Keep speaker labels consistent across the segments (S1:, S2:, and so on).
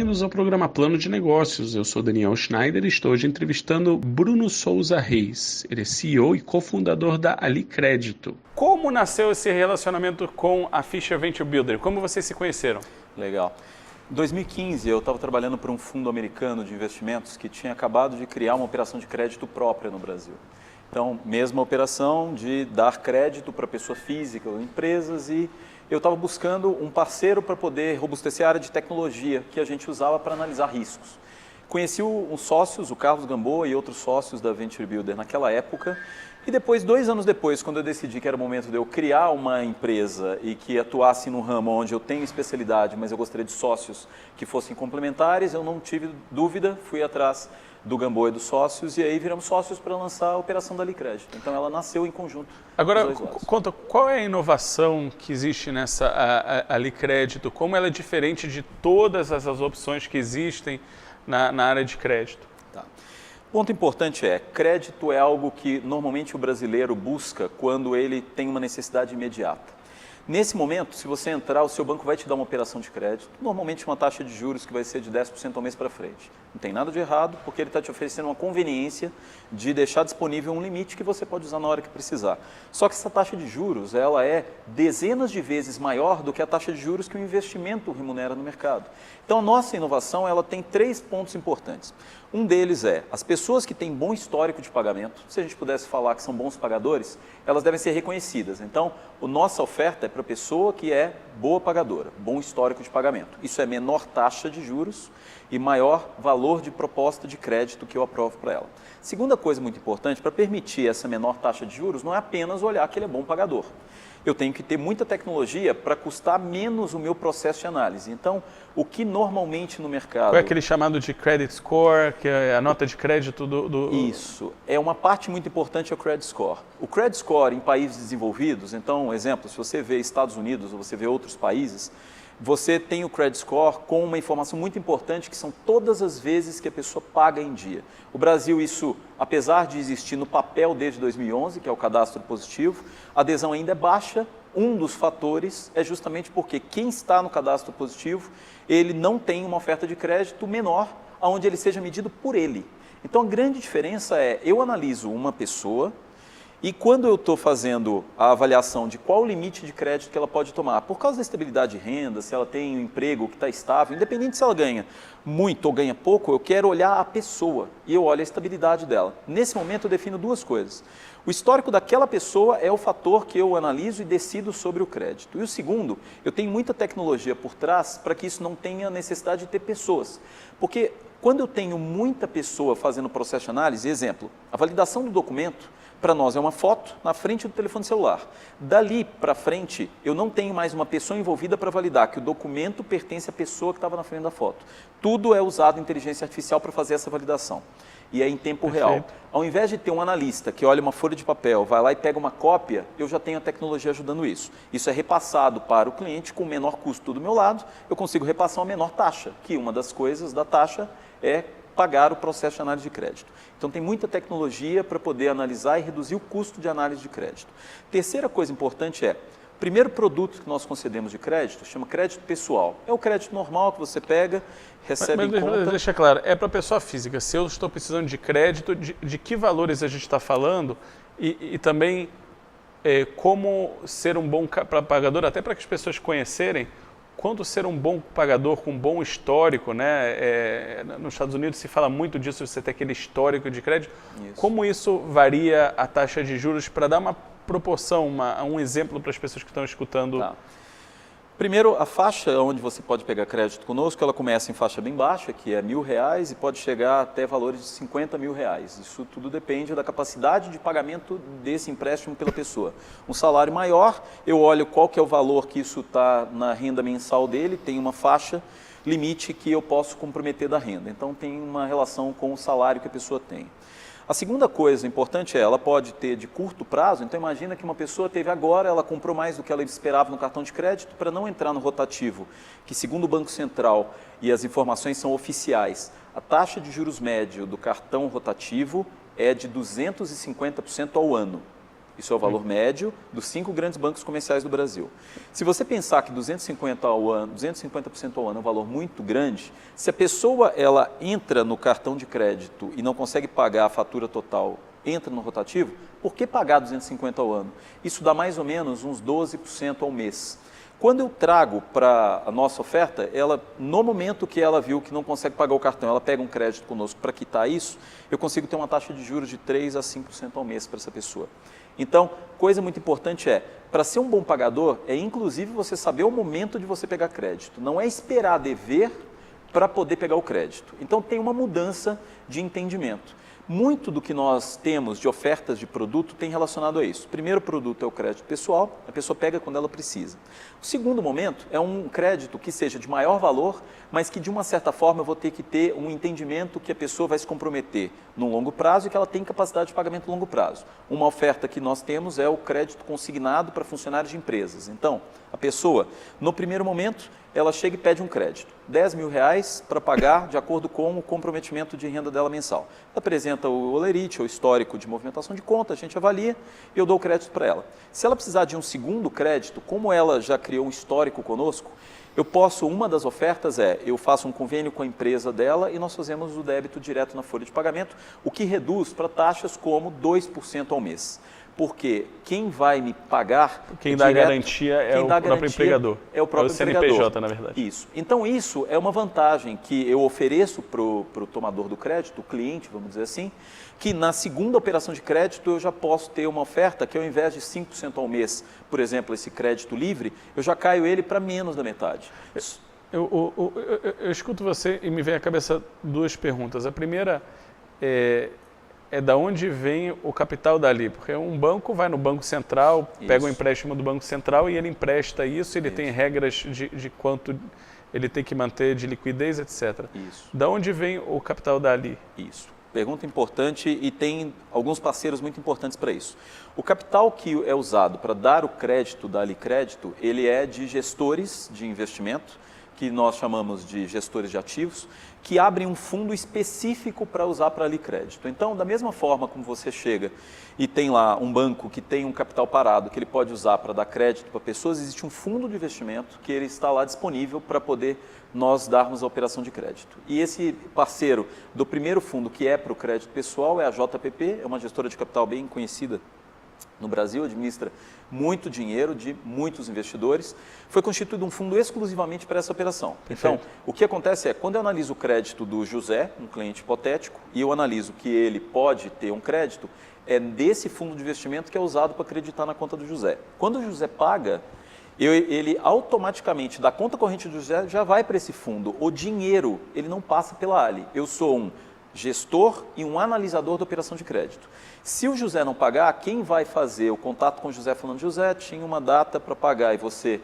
S1: bem-vindos ao programa Plano de Negócios. Eu sou Daniel Schneider e estou hoje entrevistando Bruno Souza Reis. Ele é CEO e cofundador da Ali Crédito. Como nasceu esse relacionamento com a Fischer Venture Builder? Como vocês se conheceram?
S2: Legal. Em 2015, eu estava trabalhando para um fundo americano de investimentos que tinha acabado de criar uma operação de crédito própria no Brasil. Então, mesma operação de dar crédito para pessoa física ou empresas, e eu estava buscando um parceiro para poder robustecer a área de tecnologia que a gente usava para analisar riscos. Conheci os sócios, o Carlos Gamboa e outros sócios da Venture Builder naquela época, e depois, 2 anos depois, quando eu decidi que era o momento de eu criar uma empresa e que atuasse no ramo onde eu tenho especialidade, mas eu gostaria de sócios que fossem complementares, eu não tive dúvida, fui atrás do Gamboa e dos sócios, e aí viramos sócios para lançar a operação da Ali Crédito. Então ela nasceu em conjunto.
S1: Agora, conta, qual é a inovação que existe nessa Ali Crédito? Como ela é diferente de todas as opções que existem na área de crédito?
S2: Tá. Ponto importante crédito é algo que normalmente o brasileiro busca quando ele tem uma necessidade imediata. Nesse momento, se você entrar, o seu banco vai te dar uma operação de crédito, normalmente uma taxa de juros que vai ser de 10% ao mês para frente. Não tem nada de errado, porque ele está te oferecendo uma conveniência de deixar disponível um limite que você pode usar na hora que precisar. Só que essa taxa de juros, ela é dezenas de vezes maior do que a taxa de juros que o investimento remunera no mercado. Então, a nossa inovação, ela tem 3 pontos importantes. Um deles as pessoas que têm bom histórico de pagamento, se a gente pudesse falar que são bons pagadores, elas devem ser reconhecidas. Então, a nossa oferta é para a pessoa que é boa pagadora, bom histórico de pagamento. Isso é menor taxa de juros e maior valor de proposta de crédito que eu aprovo para ela. Segunda coisa muito importante, para permitir essa menor taxa de juros, não é apenas olhar que ele é bom pagador. Eu tenho que ter muita tecnologia para custar menos o meu processo de análise. Então, o que normalmente no mercado...
S1: Qual é aquele chamado de credit score, que é a nota de crédito do...
S2: Isso. É uma parte muito importante, é o credit score. O credit score em países desenvolvidos, então, exemplo, se você vê Estados Unidos ou você vê outros países, você tem o credit score com uma informação muito importante, que são todas as vezes que a pessoa paga em dia. O Brasil, isso, apesar de existir no papel desde 2011, que é o cadastro positivo, a adesão ainda é baixa. Um dos fatores é justamente porque quem está no cadastro positivo, ele não tem uma oferta de crédito menor, onde ele seja medido por ele. Então, a grande diferença eu analiso uma pessoa, e quando eu estou fazendo a avaliação de qual o limite de crédito que ela pode tomar, por causa da estabilidade de renda, se ela tem um emprego que está estável, independente se ela ganha muito ou ganha pouco, eu quero olhar a pessoa e eu olho a estabilidade dela. Nesse momento eu defino 2 coisas. O histórico daquela pessoa é o fator que eu analiso e decido sobre o crédito. E o segundo, eu tenho muita tecnologia por trás para que isso não tenha necessidade de ter pessoas. Porque quando eu tenho muita pessoa fazendo o processo de análise, exemplo, a validação do documento, para nós é uma foto na frente do telefone celular. Dali para frente, eu não tenho mais uma pessoa envolvida para validar que o documento pertence à pessoa que estava na frente da foto. Tudo é usado inteligência artificial para fazer essa validação. E é em tempo real. Ao invés de ter um analista que olha uma folha de papel, vai lá e pega uma cópia, eu já tenho a tecnologia ajudando isso. Isso é repassado para o cliente com o menor custo do meu lado, eu consigo repassar uma menor taxa, que uma das coisas da taxa é pagar o processo de análise de crédito. Então, tem muita tecnologia para poder analisar e reduzir o custo de análise de crédito. Terceira coisa importante o primeiro produto que nós concedemos de crédito chama crédito pessoal. É o crédito normal que você pega, recebe em conta...
S1: Deixa claro, é para pessoa física. Se eu estou precisando de crédito, de que valores a gente está falando e também como ser um bom pagador, até para que as pessoas conhecerem quanto ser um bom pagador com um bom histórico, né? Nos Estados Unidos se fala muito disso, você ter aquele histórico de crédito. Isso. Como isso varia a taxa de juros para dar uma proporção, um exemplo para as pessoas que estão escutando?
S2: Tá. Primeiro, a faixa onde você pode pegar crédito conosco, ela começa em faixa bem baixa, que é R$1.000, e pode chegar até valores de R$50 mil. Isso tudo depende da capacidade de pagamento desse empréstimo pela pessoa. Um salário maior, eu olho qual que é o valor que isso está na renda mensal dele, tem uma faixa limite que eu posso comprometer da renda. Então, tem uma relação com o salário que a pessoa tem. A segunda coisa importante ela pode ter de curto prazo, então imagina que uma pessoa teve agora, ela comprou mais do que ela esperava no cartão de crédito para não entrar no rotativo, que segundo o Banco Central e as informações são oficiais, a taxa de juros médio do cartão rotativo é de 250% ao ano. Isso é o valor médio dos 5 grandes bancos comerciais do Brasil. Se você pensar que 250% ao ano é um valor muito grande, se a pessoa ela entra no cartão de crédito e não consegue pagar a fatura total, entra no rotativo, por que pagar 250 ao ano? Isso dá mais ou menos uns 12% ao mês. Quando eu trago para a nossa oferta, ela, no momento que ela viu que não consegue pagar o cartão, ela pega um crédito conosco para quitar isso, eu consigo ter uma taxa de juros de 3% a 5% ao mês para essa pessoa. Então, coisa muito importante para ser um bom pagador, é inclusive você saber o momento de você pegar crédito. Não é esperar dever para poder pegar o crédito. Então, tem uma mudança de entendimento. Muito do que nós temos de ofertas de produto tem relacionado a isso. O primeiro produto é o crédito pessoal, a pessoa pega quando ela precisa. O segundo momento é um crédito que seja de maior valor, mas que de uma certa forma eu vou ter que ter um entendimento que a pessoa vai se comprometer no longo prazo e que ela tem capacidade de pagamento a longo prazo. Uma oferta que nós temos é o crédito consignado para funcionários de empresas. Então, a pessoa, no primeiro momento, ela chega e pede um crédito, R$10 mil para pagar de acordo com o comprometimento de renda dela mensal. Ela apresenta o holerite, o histórico de movimentação de conta, a gente avalia e eu dou o crédito para ela. Se ela precisar de um segundo crédito, como ela já criou um histórico conosco, uma das ofertas eu faço um convênio com a empresa dela e nós fazemos o débito direto na folha de pagamento, o que reduz para taxas como 2% ao mês. Porque quem vai me pagar...
S1: Quem dá garantia é o próprio empregador.
S2: É o próprio
S1: CNPJ,
S2: empregador.
S1: na verdade.
S2: Isso. Então, isso é uma vantagem que eu ofereço para o tomador do crédito, o cliente, vamos dizer assim, que na segunda operação de crédito eu já posso ter uma oferta que ao invés de 5% ao mês, por exemplo, esse crédito livre, eu já caio ele para menos da metade.
S1: Eu escuto você e me vem à cabeça duas perguntas. A primeira é da onde vem o capital dali, porque um banco vai no Banco Central, pega um empréstimo do Banco Central e ele empresta isso, ele tem regras de quanto ele tem que manter de liquidez, etc.
S2: Isso.
S1: Da onde vem o capital dali?
S2: Isso. Pergunta importante e tem alguns parceiros muito importantes para isso. O capital que é usado para dar o crédito da Ali Crédito, ele é de gestores de investimento, que nós chamamos de gestores de ativos, que abrem um fundo específico para usar para Ali Crédito. Então, da mesma forma como você chega e tem lá um banco que tem um capital parado que ele pode usar para dar crédito para pessoas, existe um fundo de investimento que ele está lá disponível para poder nós darmos a operação de crédito. E esse parceiro do primeiro fundo, que é para o crédito pessoal, é a JPP, é uma gestora de capital bem conhecida no Brasil, administra muito dinheiro de muitos investidores. Foi constituído um fundo exclusivamente para essa operação.
S1: Perfeito.
S2: Então, o que acontece quando eu analiso o crédito do José, um cliente hipotético, e eu analiso que ele pode ter um crédito, é desse fundo de investimento que é usado para acreditar na conta do José. Quando o José paga, ele automaticamente, da conta corrente do José, já vai para esse fundo. O dinheiro, ele não passa pela Ali. Eu sou um gestor e um analisador da operação de crédito. Se o José não pagar, quem vai fazer o contato com o José falando, José, tinha uma data para pagar e você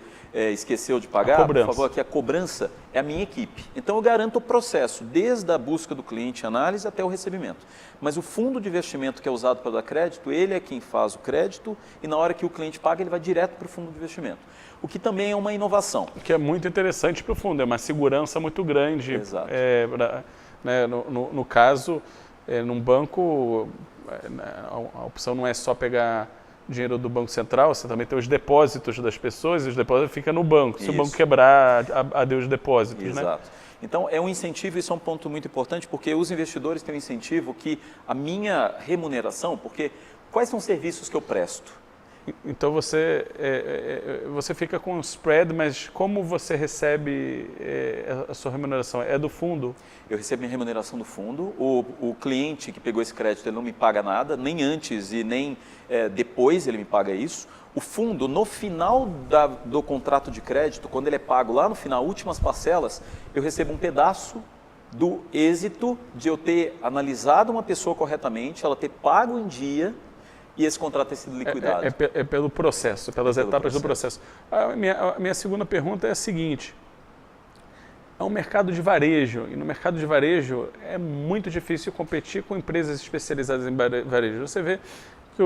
S2: esqueceu de pagar, por favor, aqui a cobrança é a minha equipe. Então eu garanto o processo, desde a busca do cliente, análise até o recebimento. Mas o fundo de investimento que é usado para dar crédito, ele é quem faz o crédito e na hora que o cliente paga, ele vai direto para o fundo de investimento. O que também é uma inovação.
S1: O que é muito interessante para o fundo, é uma segurança muito grande.
S2: Exato.
S1: No caso, num banco, a opção não é só pegar dinheiro do Banco Central, você também tem os depósitos das pessoas e os depósitos ficam no banco. Se o banco quebrar, adeus os depósitos.
S2: Exato.
S1: Né?
S2: Então, é um incentivo, isso é um ponto muito importante, porque os investidores têm um incentivo que a minha remuneração, porque quais são os serviços que eu presto?
S1: Então você fica com um spread, mas como você recebe a sua remuneração? É do fundo?
S2: Eu recebo minha remuneração do fundo. O cliente que pegou esse crédito, ele não me paga nada, nem antes e nem depois ele me paga isso. O fundo, no final do contrato de crédito, quando ele é pago lá no final, últimas parcelas, eu recebo um pedaço do êxito de eu ter analisado uma pessoa corretamente, ela ter pago em dia, e esse contrato ter sido liquidado.
S1: É pelo processo, pelas etapas do processo. A minha segunda pergunta é a seguinte. É um mercado de varejo, e no mercado de varejo é muito difícil competir com empresas especializadas em varejo. Você vê que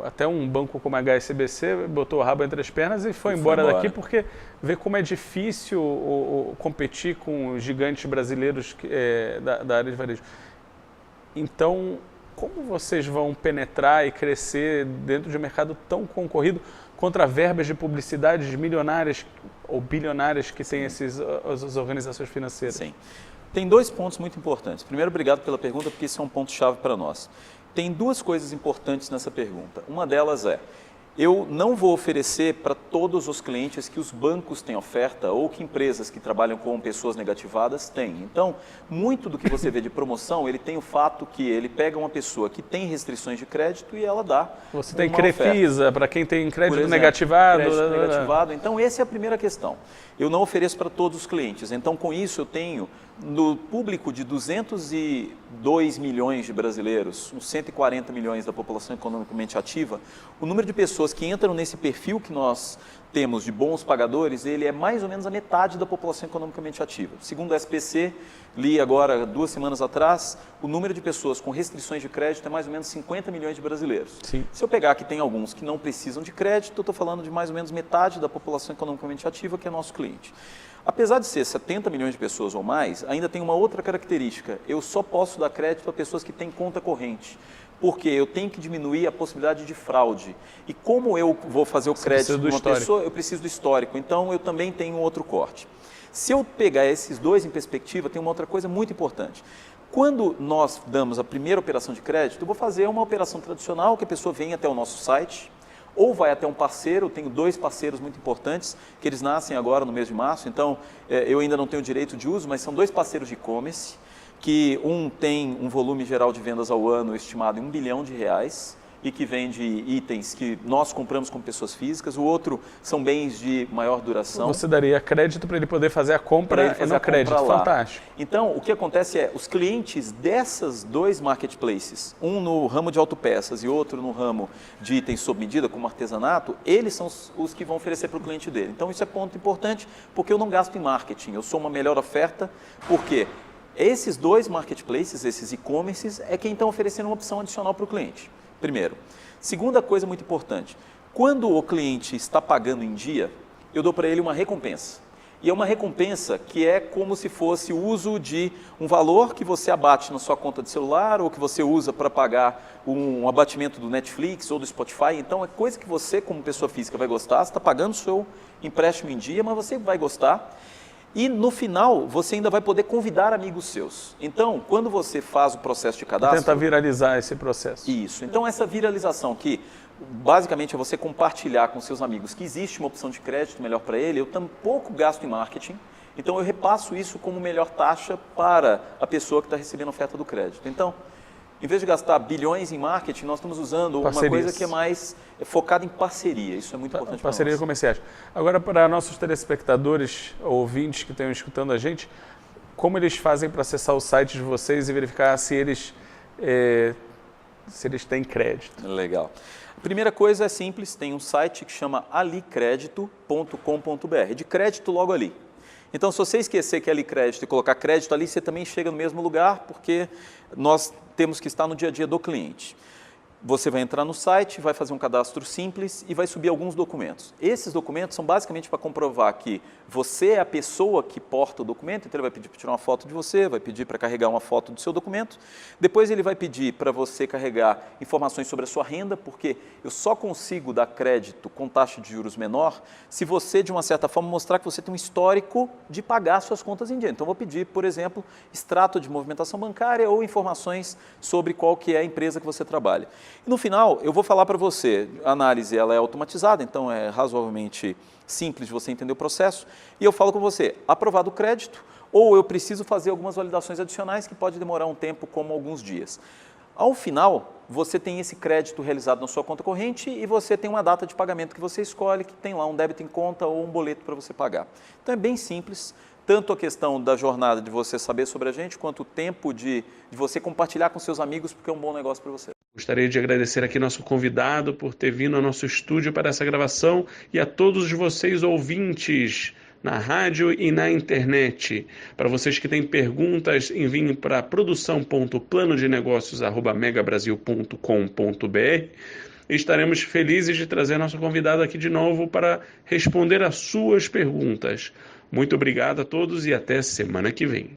S1: até um banco como a HSBC botou o rabo entre as pernas e foi embora daqui porque vê como é difícil competir com os gigantes brasileiros da área de varejo. Então, como vocês vão penetrar e crescer dentro de um mercado tão concorrido contra verbas de publicidade milionárias ou bilionárias que têm as organizações financeiras?
S2: Sim. Tem 2 pontos muito importantes. Primeiro, obrigado pela pergunta, porque isso é um ponto-chave para nós. Tem 2 coisas importantes nessa pergunta. Uma delas é, eu não vou oferecer para todos os clientes que os bancos têm oferta ou que empresas que trabalham com pessoas negativadas têm. Então, muito do que você vê de promoção, ele tem o fato que ele pega uma pessoa que tem restrições de crédito e ela dá
S1: Você tem
S2: uma
S1: Crefisa, para quem tem crédito
S2: Por exemplo,
S1: negativado.
S2: Crédito negativado. Então, essa é a primeira questão. Eu não ofereço para todos os clientes. Então, com isso, eu tenho no público de 202 milhões de brasileiros, uns 140 milhões da população economicamente ativa, o número de pessoas que entram nesse perfil que nós temos de bons pagadores, ele é mais ou menos a metade da população economicamente ativa. Segundo o SPC, li agora 2 semanas atrás, o número de pessoas com restrições de crédito é mais ou menos 50 milhões de brasileiros.
S1: Sim.
S2: Se eu pegar que tem alguns que não precisam de crédito, eu estou falando de mais ou menos metade da população economicamente ativa, que é nosso cliente. Apesar de ser 70 milhões de pessoas ou mais, ainda tem uma outra característica. Eu só posso dar crédito a pessoas que têm conta corrente, porque eu tenho que diminuir a possibilidade de fraude. E como eu vou fazer o crédito de uma pessoa, eu preciso do histórico. Então, eu também tenho outro corte. Se eu pegar esses 2 em perspectiva, tem uma outra coisa muito importante. Quando nós damos a primeira operação de crédito, eu vou fazer uma operação tradicional, que a pessoa vem até o nosso site, ou vai até um parceiro. Eu tenho 2 parceiros muito importantes, que eles nascem agora no mês de março, então eu ainda não tenho direito de uso, mas são 2 parceiros de e-commerce, que um tem um volume geral de vendas ao ano estimado em R$1 bilhão, e que vende itens que nós compramos como pessoas físicas, o outro são bens de maior duração.
S1: Você daria crédito para ele poder fazer a compra e no crédito, fantástico.
S2: Então, o que acontece é, os clientes dessas 2 marketplaces, um no ramo de autopeças e outro no ramo de itens sob medida, como artesanato, eles são os que vão oferecer para o cliente dele. Então, isso é ponto importante, porque eu não gasto em marketing, eu sou uma melhor oferta, porque esses 2 marketplaces, esses e-commerces, é quem estão oferecendo uma opção adicional para o cliente. Primeiro. Segunda coisa muito importante, quando o cliente está pagando em dia, eu dou para ele uma recompensa. E é uma recompensa que é como se fosse o uso de um valor que você abate na sua conta de celular ou que você usa para pagar um abatimento do Netflix ou do Spotify. Então, é coisa que você, como pessoa física, vai gostar. Você está pagando o seu empréstimo em dia, mas você vai gostar. E no final, você ainda vai poder convidar amigos seus. Então, quando você faz o processo de cadastro...
S1: Tenta viralizar esse processo.
S2: Isso. Então, essa viralização que basicamente é você compartilhar com seus amigos que existe uma opção de crédito melhor para ele, eu tampouco gasto em marketing, então eu repasso isso como melhor taxa para a pessoa que está recebendo a oferta do crédito. Então, em vez de gastar bilhões em marketing, nós estamos usando uma coisa que é mais focada em parceria. Isso é muito importante para nós.
S1: Parceria comerciais. Agora, para nossos telespectadores, ouvintes que estão escutando a gente, como eles fazem para acessar o site de vocês e verificar se eles têm crédito?
S2: Legal. A primeira coisa é simples, tem um site que chama alicredito.com.br, de crédito logo ali. Então, se você esquecer que é alicrédito e colocar crédito ali, você também chega no mesmo lugar, porque nós temos que estar no dia a dia do cliente. Você vai entrar no site, vai fazer um cadastro simples e vai subir alguns documentos. Esses documentos são basicamente para comprovar que você é a pessoa que porta o documento, então ele vai pedir para tirar uma foto de você, vai pedir para carregar uma foto do seu documento, depois ele vai pedir para você carregar informações sobre a sua renda, porque eu só consigo dar crédito com taxa de juros menor se você, de uma certa forma, mostrar que você tem um histórico de pagar suas contas em dia. Então, eu vou pedir, por exemplo, extrato de movimentação bancária ou informações sobre qual que é a empresa que você trabalha. E no final, eu vou falar para você, a análise ela é automatizada, então é razoavelmente simples de você entender o processo, e eu falo com você, aprovado o crédito, ou eu preciso fazer algumas validações adicionais que pode demorar um tempo, como alguns dias. Ao final, você tem esse crédito realizado na sua conta corrente e você tem uma data de pagamento que você escolhe, que tem lá um débito em conta ou um boleto para você pagar. Então é bem simples, tanto a questão da jornada de você saber sobre a gente, quanto o tempo de você compartilhar com seus amigos, porque é um bom negócio para você.
S1: Gostaria de agradecer aqui nosso convidado por ter vindo ao nosso estúdio para essa gravação e a todos vocês ouvintes na rádio e na internet. Para vocês que têm perguntas, enviem para produção.planodenegocios@megabrasil.com.br. Estaremos felizes de trazer nosso convidado aqui de novo para responder às suas perguntas. Muito obrigado a todos e até semana que vem.